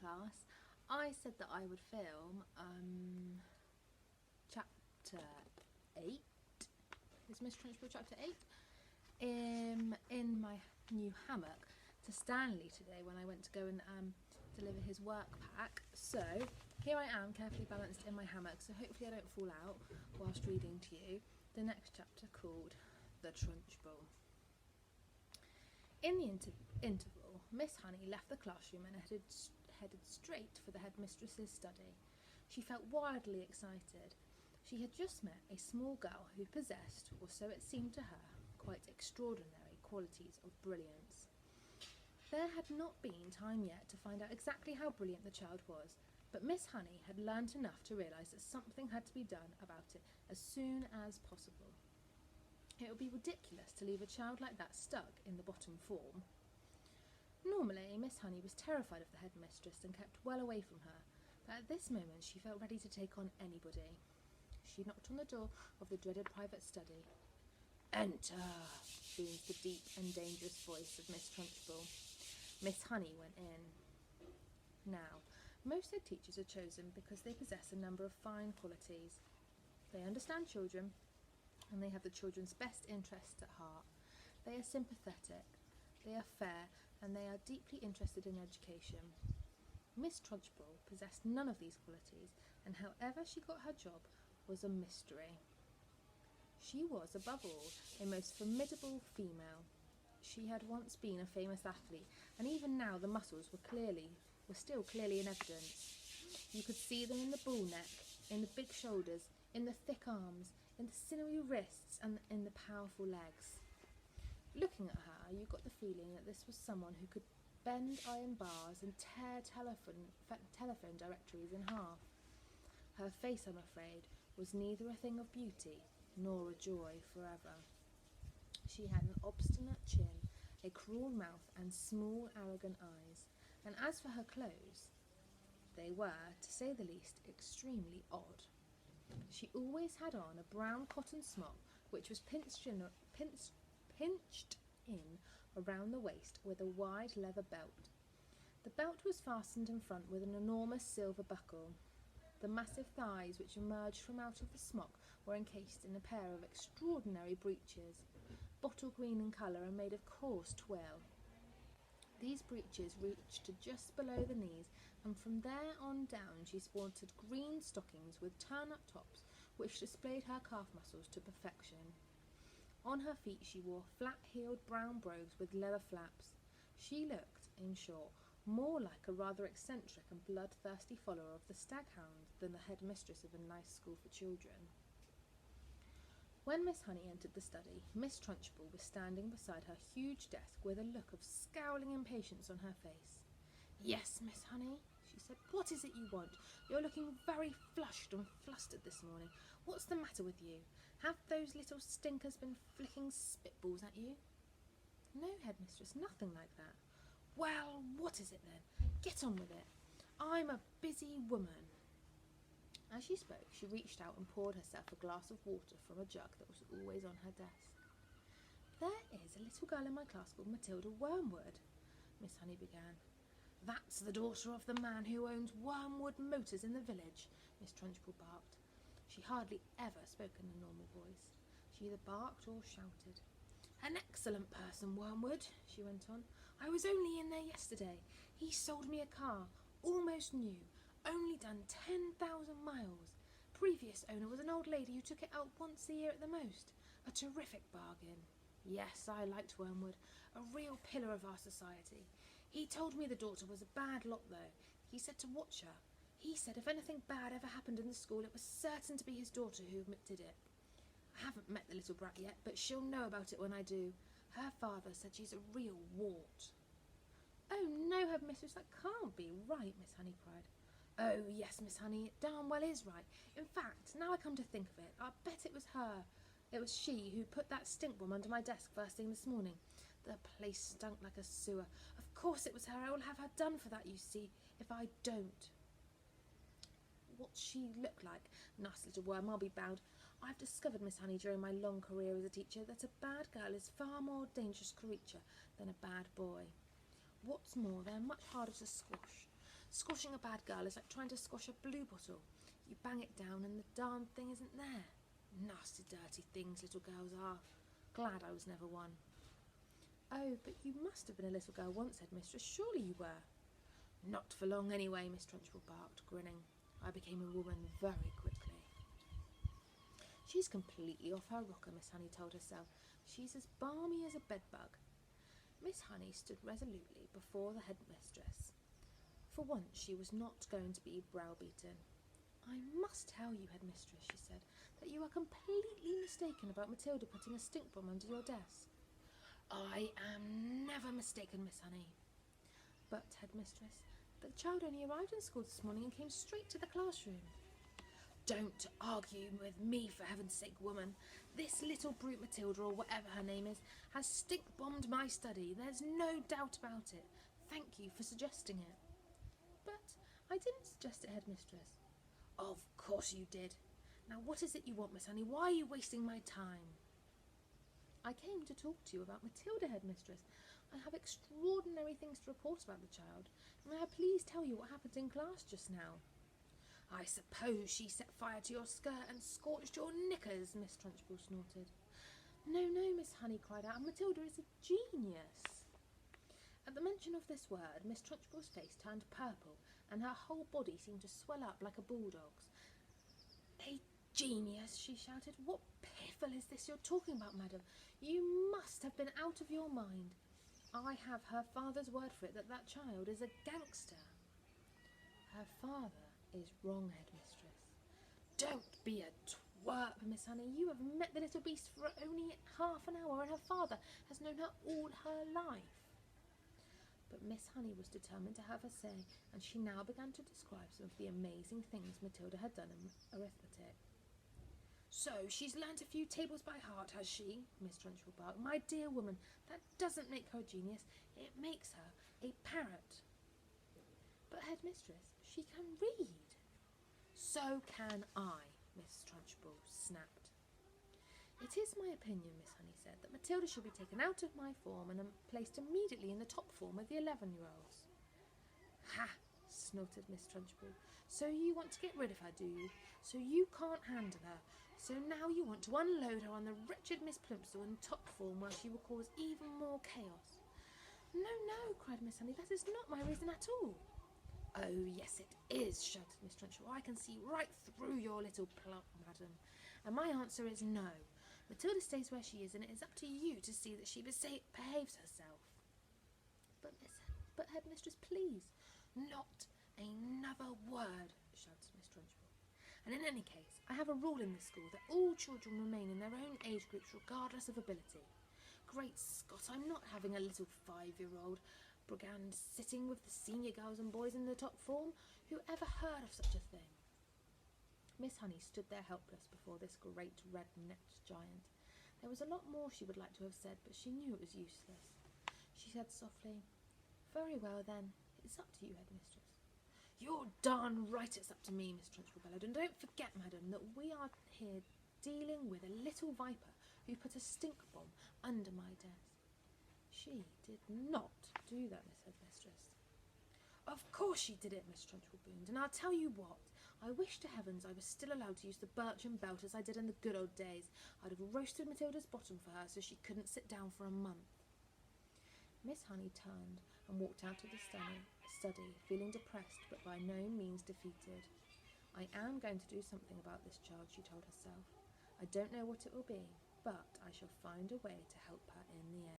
class. I said that I would film chapter 8. Is Miss Trunchbull chapter 8? In my new hammock to Stanley today when I went to go and deliver his work pack. So here I am, carefully balanced in my hammock, so hopefully I don't fall out whilst reading to you the next chapter, called The Trunchbull. In the interval, Miss Honey left the classroom and headed straight for the headmistress's study. She felt wildly excited. She had just met a small girl who possessed, or so it seemed to her, quite extraordinary qualities of brilliance. There had not been time yet to find out exactly how brilliant the child was, but Miss Honey had learnt enough to realise that something had to be done about it as soon as possible. It would be ridiculous to leave a child like that stuck in the bottom form. Normally, Miss Honey was terrified of the headmistress and kept well away from her, but at this moment she felt ready to take on anybody. She knocked on the door of the dreaded private study. "Enter," boomed the deep and dangerous voice of Miss Trunchbull. Miss Honey went in. Now, most head teachers are chosen because they possess a number of fine qualities. They understand children, and they have the children's best interests at heart. They are sympathetic, they are fair, and they are deeply interested in education. Miss Trunchbull possessed none of these qualities, and however she got her job was a mystery. She was, above all, a most formidable female. She had once been a famous athlete, and even now the muscles were still clearly in evidence. You could see them in the bull neck, in the big shoulders, in the thick arms, in the sinewy wrists, and in the powerful legs. Looking at her, you got the feeling that this was someone who could bend iron bars and tear telephone directories in half. Her face, I'm afraid, was neither a thing of beauty nor a joy forever. She had an obstinate chin, a cruel mouth, and small, arrogant eyes, and as for her clothes, they were, to say the least, extremely odd. She always had on a brown cotton smock, which was pinched in around the waist with a wide leather belt. The belt was fastened in front with an enormous silver buckle. The massive thighs which emerged from out of the smock were encased in a pair of extraordinary breeches, bottle green in colour and made of coarse twill. These breeches reached to just below the knees, and from there on down she sported green stockings with turn-up tops which displayed her calf muscles to perfection. On her feet she wore flat-heeled brown brogues with leather flaps. She looked, in short, more like a rather eccentric and bloodthirsty follower of the staghound than the headmistress of a nice school for children. When Miss Honey entered the study, Miss Trunchbull was standing beside her huge desk with a look of scowling impatience on her face. "Yes, Miss Honey," she said, "what is it you want? You're looking very flushed and flustered this morning. What's the matter with you? Have those little stinkers been flicking spitballs at you?" "No, headmistress, nothing like that." "Well, what is it then? Get on with it. I'm a busy woman." As she spoke, she reached out and poured herself a glass of water from a jug that was always on her desk. "There is a little girl in my class called Matilda Wormwood," Miss Honey began. "That's the daughter of the man who owns Wormwood Motors in the village," Miss Trunchbull barked. She hardly ever spoke in a normal voice. She either barked or shouted. "An excellent person, Wormwood," she went on. "I was only in there yesterday. He sold me a car, almost new, only done 10,000 miles. Previous owner was an old lady who took it out once a year at the most. A terrific bargain. Yes, I liked Wormwood, a real pillar of our society. He told me the daughter was a bad lot, though. He said to watch her. He said if anything bad ever happened in the school, it was certain to be his daughter who did it. I haven't met the little brat yet, but she'll know about it when I do. Her father said she's a real wart." "Oh, no, headmistress, that can't be right," Miss Honey cried. "Oh, yes, Miss Honey, it darn well is right. In fact, now I come to think of it, I bet it was her. It was she who put that stink bomb under my desk first thing this morning. The place stunk like a sewer. Of course it was her. I will have her done for that, you see, if I don't." "What's she look like? Nasty little worm, I'll be bound. I've discovered, Miss Honey, during my long career as a teacher, that a bad girl is far more dangerous creature than a bad boy. What's more, they're much harder to squash. Squashing a bad girl is like trying to squash a blue bottle. You bang it down and the darn thing isn't there. Nasty, dirty things little girls are. Glad I was never one." "Oh, but you must have been a little girl once, Headmistress. Surely you were." "Not for long anyway," Miss Trunchbull barked, grinning. "I became a woman very quickly." "She's completely off her rocker," Miss Honey told herself. "She's as balmy as a bedbug." Miss Honey stood resolutely before the headmistress. For once she was not going to be browbeaten. "I must tell you, Headmistress," she said, "that you are completely mistaken about Matilda putting a stink bomb under your desk." "I am never mistaken, Miss Honey." "But, Headmistress, the child only arrived in school this morning and came straight to the classroom." "Don't argue with me, for heaven's sake, woman. This little brute Matilda, or whatever her name is, has stink-bombed my study. There's no doubt about it. Thank you for suggesting it." "But I didn't suggest it, Headmistress." "Of course you did. Now what is it you want, Miss Honey? Why are you wasting my time?" "I came to talk to you about Matilda, Headmistress. I have extraordinary things to report about the child. May I please tell you what happened in class just now?" "I suppose she set fire to your skirt and scorched your knickers," Miss Trunchbull snorted. "No, no," Miss Honey cried out. "Matilda is a genius." At the mention of this word, Miss Trunchbull's face turned purple, and her whole body seemed to swell up like a bulldog's. "A genius!" she shouted. "What piffle is this you're talking about, madam? You must have been out of your mind. I have her father's word for it that child is a gangster." "Her father is wrong, Headmistress." "Don't be a twerp, Miss Honey. You have met the little beast for only half an hour, and her father has known her all her life." But Miss Honey was determined to have her say, and she now began to describe some of the amazing things Matilda had done in arithmetic. "So she's learnt a few tables by heart, has she?" Miss Trunchbull barked. "My dear woman, that doesn't make her a genius. It makes her a parrot." "But, Headmistress, she can read." "So can I," Miss Trunchbull snapped. "It is my opinion," Miss Honey said, "that Matilda should be taken out of my form and placed immediately in the top form with the 11-year-olds. "Ha!" snorted Miss Trunchbull. "So you want to get rid of her, do you? So you can't handle her. So now you want to unload her on the wretched Miss Plimsoll in top form, where she will cause even more chaos." "No, no," cried Miss Honey, "that is not my reason at all." "Oh, yes, it is," shouted Miss Trunchbull. "I can see right through your little plump, madam. And my answer is no. Matilda stays where she is, and it is up to you to see that she behaves herself." But Headmistress, please." "Not another word," shouted Miss Trunchbull. "And in any case, I have a rule in this school that all children remain in their own age groups regardless of ability. Great Scott, I'm not having a little 5-year-old brigand sitting with the senior girls and boys in the top form. Who ever heard of such a thing?" Miss Honey stood there helpless before this great red-necked giant. There was a lot more she would like to have said, but she knew it was useless. She said softly, "Very well, then. It's up to you, Headmistress." "You're darn right it's up to me," Miss Trunchbull bellowed. "And don't forget, madam, that we are here dealing with a little viper who put a stink bomb under my desk." "She did not do that, Miss Headmistress." "Of course she did it," Miss Trunchbull boomed. "And I'll tell you what. I wish to heavens I was still allowed to use the birchen belt as I did in the good old days. I'd have roasted Matilda's bottom for her so she couldn't sit down for a month." Miss Honey turned and walked out of the study, feeling depressed but by no means defeated. "I am going to do something about this child," she told herself. "I don't know what it will be, but I shall find a way to help her in the end."